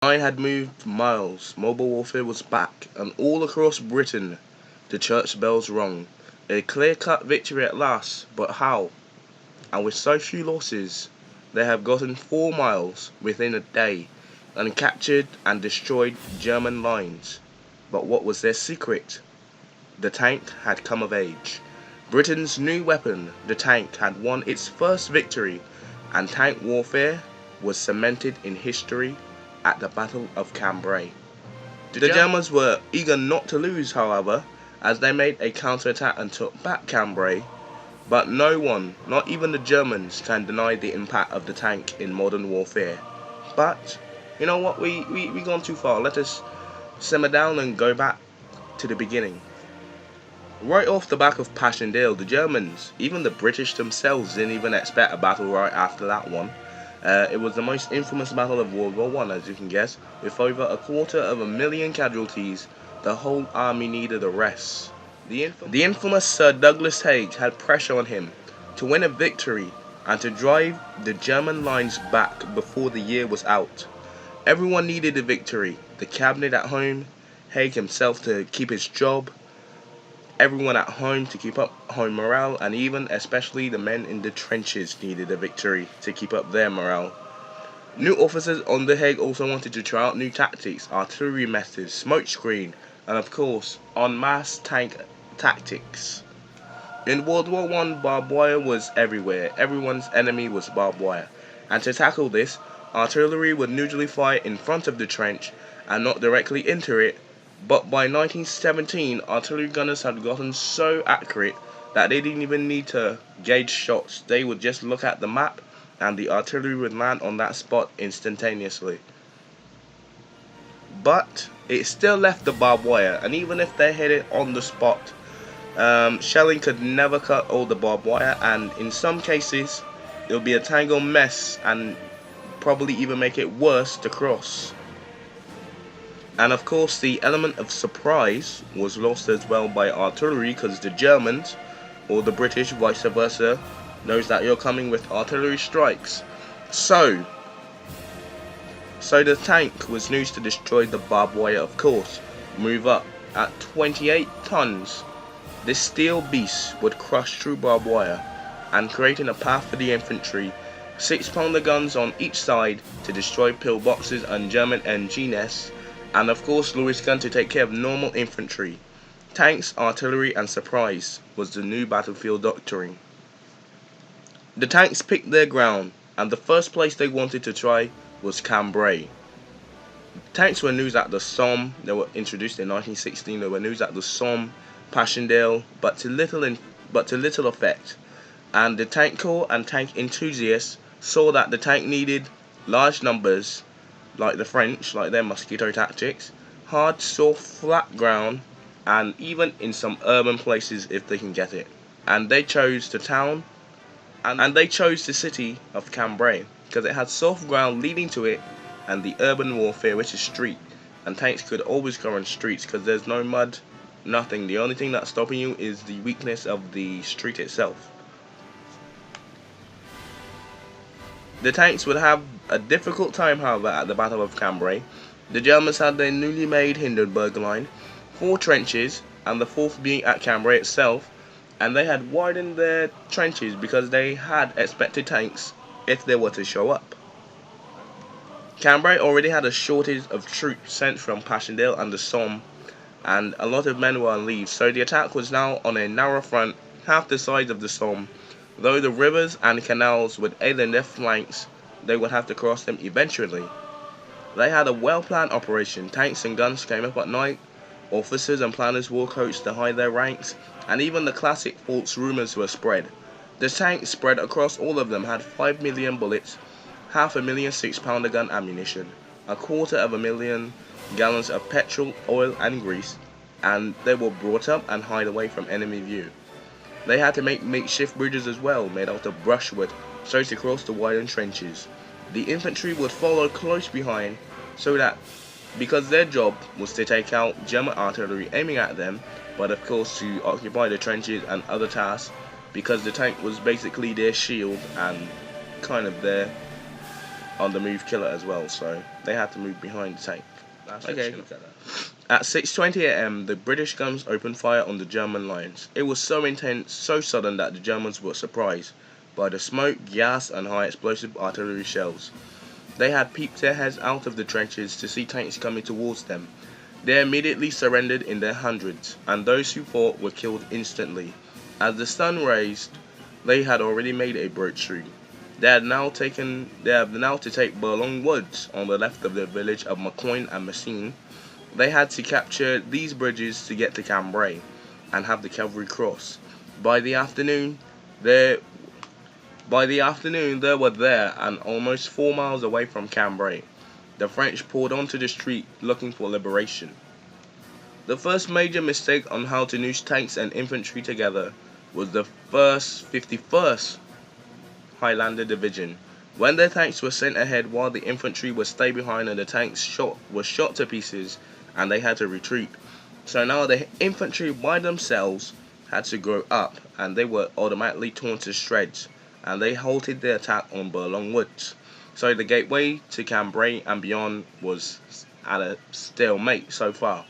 line had moved miles, mobile warfare was back, and all across Britain the church bells rung. A clear-cut victory at last, but how? And with so few losses, they have gotten 4 miles within a day and captured and destroyed German lines. But what was their secret? The tank had come of age. Britain's new weapon, the tank, had won its first victory, and tank warfare was cemented in history at the Battle of Cambrai. The Germans were eager not to lose, however, as they made a counterattack and took back Cambrai, but no one, not even the Germans, can deny the impact of the tank in modern warfare. But, you know what, we gone too far. Let us simmer down and go back to the beginning. Right off the back of Passchendaele, the Germans, even the British themselves, didn't even expect a battle right after that one. It was the most infamous battle of World War I, as you can guess. With over 250,000 casualties, the whole army needed a rest. The infamous Sir Douglas Haig had pressure on him to win a victory and to drive the German lines back before the year was out. Everyone needed a victory. The cabinet at home, Haig himself to keep his job, everyone at home to keep up home morale, and even especially the men in the trenches needed a victory to keep up their morale. New officers on the Hague also wanted to try out new tactics, artillery methods, smoke screen, and of course, en masse tank tactics. In World War I, barbed wire was everywhere. Everyone's enemy was barbed wire. And to tackle this, artillery would usually fire in front of the trench and not directly into it. But by 1917, artillery gunners had gotten so accurate that they didn't even need to gauge shots. They would just look at the map and the artillery would land on that spot instantaneously. But it still left the barbed wire, and even if they hit it on the spot, shelling could never cut all the barbed wire, and in some cases it would be a tangled mess and probably even make it worse to cross. And of course the element of surprise was lost as well by artillery, because the Germans, or the British vice versa, knows that you're coming with artillery strikes. So the tank was used to destroy the barbed wire, of course. Move up. At 28 tons, this steel beast would crush through barbed wire and creating a path for the infantry, 6-pounder guns on each side to destroy pillboxes and German NG nests, and of course Lewis gun to take care of normal infantry. Tanks, artillery and surprise was the new battlefield doctrine. The tanks picked their ground, and the first place they wanted to try was Cambrai. Tanks were used at the Somme. They were introduced in 1916. They were used at the Somme, Passchendaele, but to little effect. And the tank corps and tank enthusiasts saw that the tank needed large numbers, like the French, like their mosquito tactics, hard, soft, flat ground, and even in some urban places if they can get it. And they chose the town, and they chose the city of Cambrai because it had soft ground leading to it, and the urban warfare, which is street, and tanks could always go on streets because there's no mud, nothing. The only thing that's stopping you is the weakness of the street itself. The tanks would have a difficult time, however, at the Battle of Cambrai. The Germans had their newly made Hindenburg line, 4 trenches, and the 4th being at Cambrai itself, and they had widened their trenches because they had expected tanks if they were to show up. Cambrai already had a shortage of troops sent from Passchendaele and the Somme, and a lot of men were on leave, so the attack was now on a narrow front, half the size of the Somme. Though the rivers and canals would aid in their flanks, they would have to cross them eventually. They had a well-planned operation. Tanks and guns came up at night, officers and planners wore coats to hide their ranks, and even the classic false rumors were spread. The tanks spread across all of them had 5 million bullets, 500,000 6-pounder gun ammunition, 250,000 gallons of petrol, oil and grease, and they were brought up and hide away from enemy view. They had to make makeshift bridges as well, made out of brushwood, so to cross the widened trenches. The infantry would follow close behind, so that because their job was to take out German artillery aiming at them, but of course to occupy the trenches and other tasks, because the tank was basically their shield and kind of their on the move killer as well, so they had to move behind the tank. Okay. At 6:20 a.m., the British guns opened fire on the German lines. It was so intense, so sudden that the Germans were surprised by the smoke, gas, and high explosive artillery shells. They had peeped their heads out of the trenches to see tanks coming towards them. They immediately surrendered in their hundreds, and those who fought were killed instantly. As the sun raised, they had already made a breakthrough. They have now to take Burlong Woods on the left of the village of McCoy and Messines. They had to capture these bridges to get to Cambrai and have the cavalry cross. By the afternoon, they were there and almost 4 miles away from Cambrai. The French poured onto the street looking for liberation. The first major mistake on how to noose tanks and infantry together was the 51st Highlander Division. When their tanks were sent ahead while the infantry would stay behind and the tanks were shot to pieces and they had to retreat. So now the infantry by themselves had to grow up and they were automatically torn to shreds, and they halted their attack on Burlong Woods. So the gateway to Cambrai and beyond was at a stalemate so far.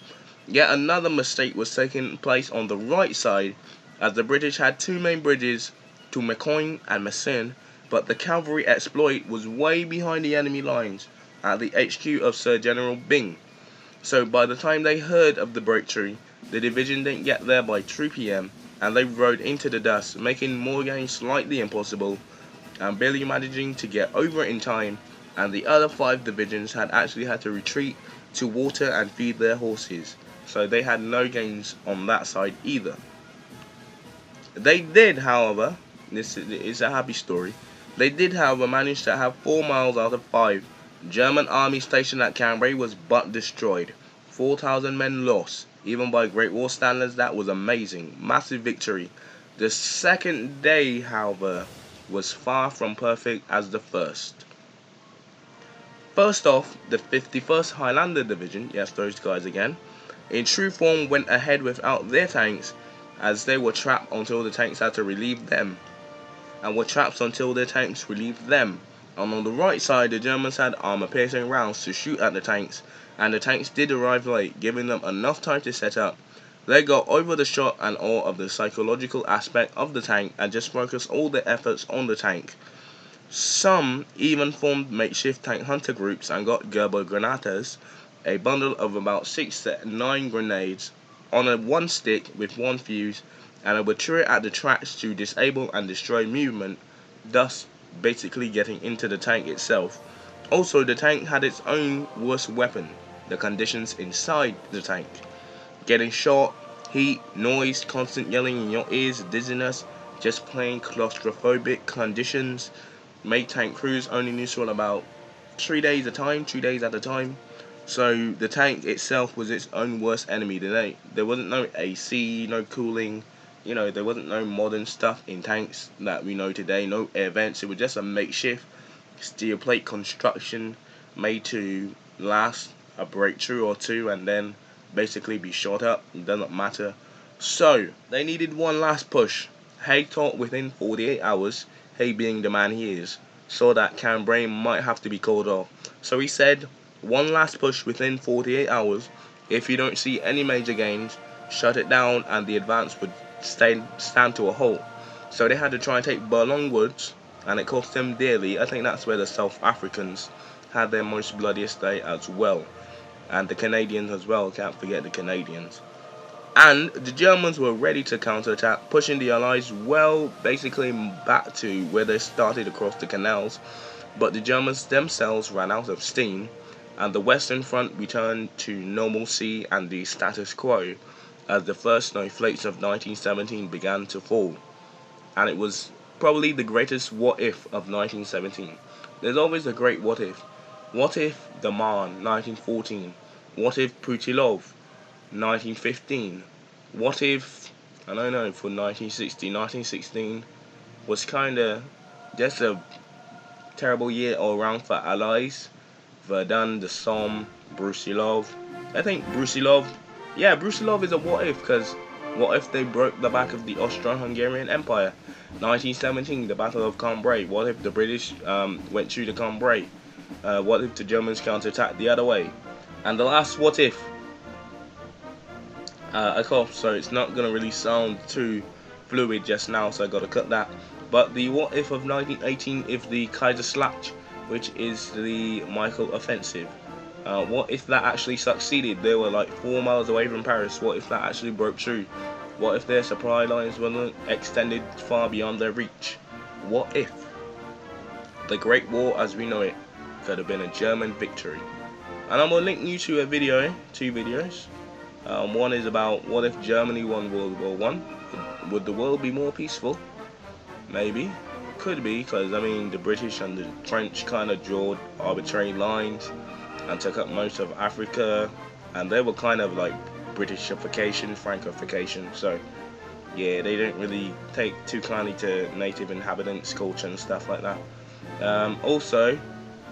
Yet another mistake was taking place on the right side, as the British had two main bridges to McCoy and Messines, but the cavalry exploit was way behind the enemy lines at the HQ of Sir General Byng. So by the time they heard of the breakthrough, the division didn't get there by 3 p.m. and they rode into the dust, making more gains slightly impossible, and barely managing to get over it in time, and the other 5 divisions had actually had to retreat to water and feed their horses, so they had no gains on that side either. They did, however, this is a happy story, they did, however, manage to have 4 miles out of 5. German army stationed at Cambrai was but destroyed. 4,000 men lost. Even by Great War standards, that was amazing. Massive victory. The second day, however, was far from perfect as the first. First off, the 51st Highlander Division, yes, those guys again, in true form went ahead without their tanks, as they were trapped until the tanks had to relieve them, and were trapped until their tanks relieved them. And on the right side, the Germans had armor-piercing rounds to shoot at the tanks, and the tanks did arrive late, giving them enough time to set up. They got over the shock and awe of the psychological aspect of the tank and just focused all their efforts on the tank. Some even formed makeshift tank hunter groups and got Gerber granatas, a bundle of about 6 to 9 grenades, on a one stick with one fuse, and a turret at the tracks to disable and destroy movement, thus basically getting into the tank itself. Also, the tank had its own worst weapon, the conditions inside the tank. Getting shot, heat, noise, constant yelling in your ears, dizziness, just plain claustrophobic conditions made tank crews only neutral about 2 days at a time. So the tank itself was its own worst enemy. There wasn't no AC, no cooling, there wasn't no modern stuff in tanks that we know today, no air vents. It was just a makeshift steel plate construction made to last a breakthrough or two and then basically be shot up. It doesn't matter. So they needed one last push. Haig thought within 48 hours, Haig being the man he is, saw that Cambrai might have to be called off. So he said, one last push within 48 hours. If you don't see any major gains, shut it down and the advance would stand to a halt. So they had to try and take Burlong Woods, and it cost them dearly. I think that's where the South Africans had their most bloodiest day as well, and the Canadians as well, can't forget the Canadians. And the Germans were ready to counterattack, pushing the Allies basically back to where they started across the canals, but the Germans themselves ran out of steam, and the Western Front returned to normalcy and the status quo as the first snowflakes of 1917 began to fall. And it was probably the greatest what if of 1917. There's always a great what if. What if the Marne, 1914? What if Putilov, 1915? What if, I don't know, for 1960, 1916 was kinda just a terrible year all around for Allies. Verdun, the Somme, Brusilov. I think Brusilov is a what if, because what if they broke the back of the Austro-Hungarian Empire? 1917, the Battle of Cambrai. What if the British went through the Cambrai? What if the Germans counterattack the other way? And the last what if, I coughed, so it's not gonna really sound too fluid just now, so I gotta cut that. But the what if of 1918, if the Kaiserschlacht, which is the Michael offensive, what if that actually succeeded? They were like 4 miles away from Paris. What if that actually broke through? What if their supply lines weren't extended far beyond their reach? What if the Great War as we know it could have been a German victory? And I'm gonna link you to a video, 2 videos. One is about what if Germany won World War One? Would the world be more peaceful? Maybe, could be, because I mean the British and the French kind of drew arbitrary lines and took up most of Africa, and they were kind of like Britishification, Francofication. So yeah, they didn't really take too kindly to native inhabitants' culture and stuff like that. Also,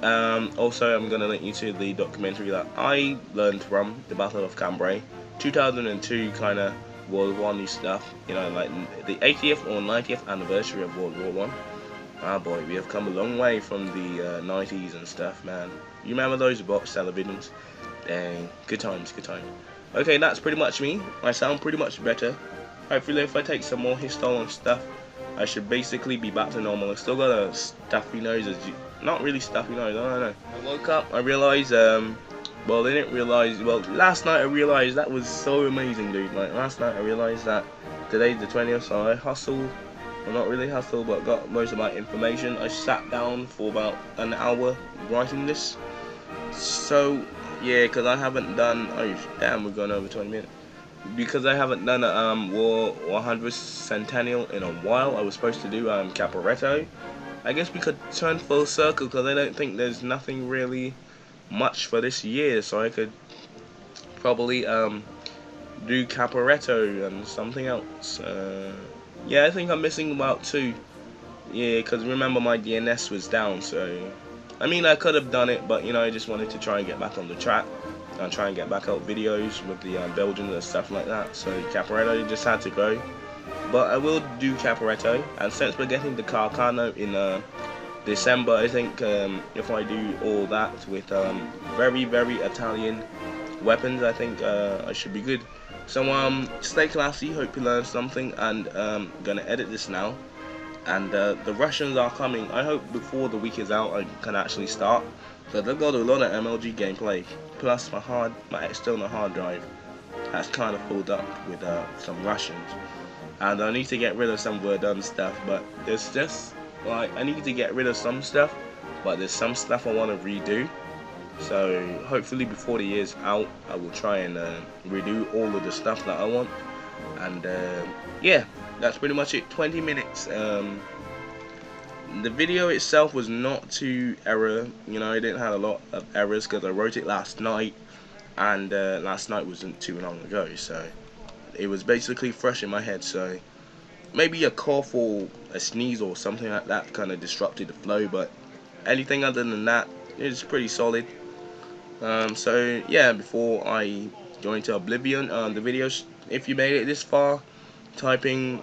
I'm gonna link you to the documentary that I learned from, the Battle of Cambrai, 2002 kind of World War One stuff. You know, like the 80th or 90th anniversary of World War One. Ah boy, we have come a long way from the 90s and stuff, man. You remember those box televisions? Dang, good times, good times. Okay, that's pretty much me. I sound pretty much better. Hopefully, if I take some more histol and stuff, I should basically be back to normal. I still got a stuffy nose, not really stuffy nose, I don't know. I woke up, I realized, well, I didn't realize, well, last night I realized that was so amazing, dude. Like, last night I realized that today's the 20th, so I hustled, well, not really hustled, but got most of my information. I sat down for about an hour writing this. So, yeah, because I haven't done, oh, damn, we've gone over 20 minutes. Because I haven't done a War 100th Centennial in a while. I was supposed to do Caporetto. I guess we could turn full circle, because I don't think there's nothing really much for this year, so I could probably do Caporetto and something else. Yeah, I think I'm missing about 2. Yeah, because remember my DNS was down, so I mean I could have done it, but you know I just wanted to try and get back on the track and try and get back out videos with the Belgians and stuff like that. So Caporetto just had to go, but I will do Caporetto. And since we're getting the Carcano in December, I think if I do all that with very Italian weapons, I think I should be good. So stay classy, hope you learned something, and gonna edit this now. And the Russians are coming. I hope before the week is out I can actually start. So they've got a lot of MLG gameplay. Plus my external hard drive has kind of filled up with some Russians. And I need to get rid of some Verdun stuff, but there's just like I need to get rid of some stuff, but there's some stuff I want to redo. So hopefully before the year's out, I will try and redo all of the stuff that I want. And yeah, that's pretty much it. 20 minutes. The video itself was not too error. You know, I didn't have a lot of errors because I wrote it last night, and last night wasn't too long ago, so it was basically fresh in my head. So maybe a cough or a sneeze or something like that kind of disrupted the flow, but anything other than that, it's pretty solid. So yeah, before I go into oblivion, the videos, if you made it this far, type in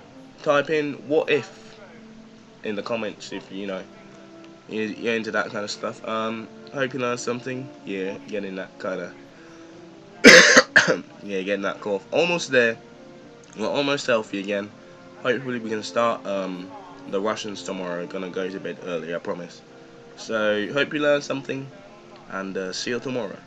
what if in the comments if you know you're into that kind of stuff. I hope you learned something. Yeah, getting that kind of yeah, getting that cough. Almost there. We're almost healthy again. Hopefully we can start the Russians tomorrow. Gonna go to bed early, I promise. So hope you learned something, and see you tomorrow.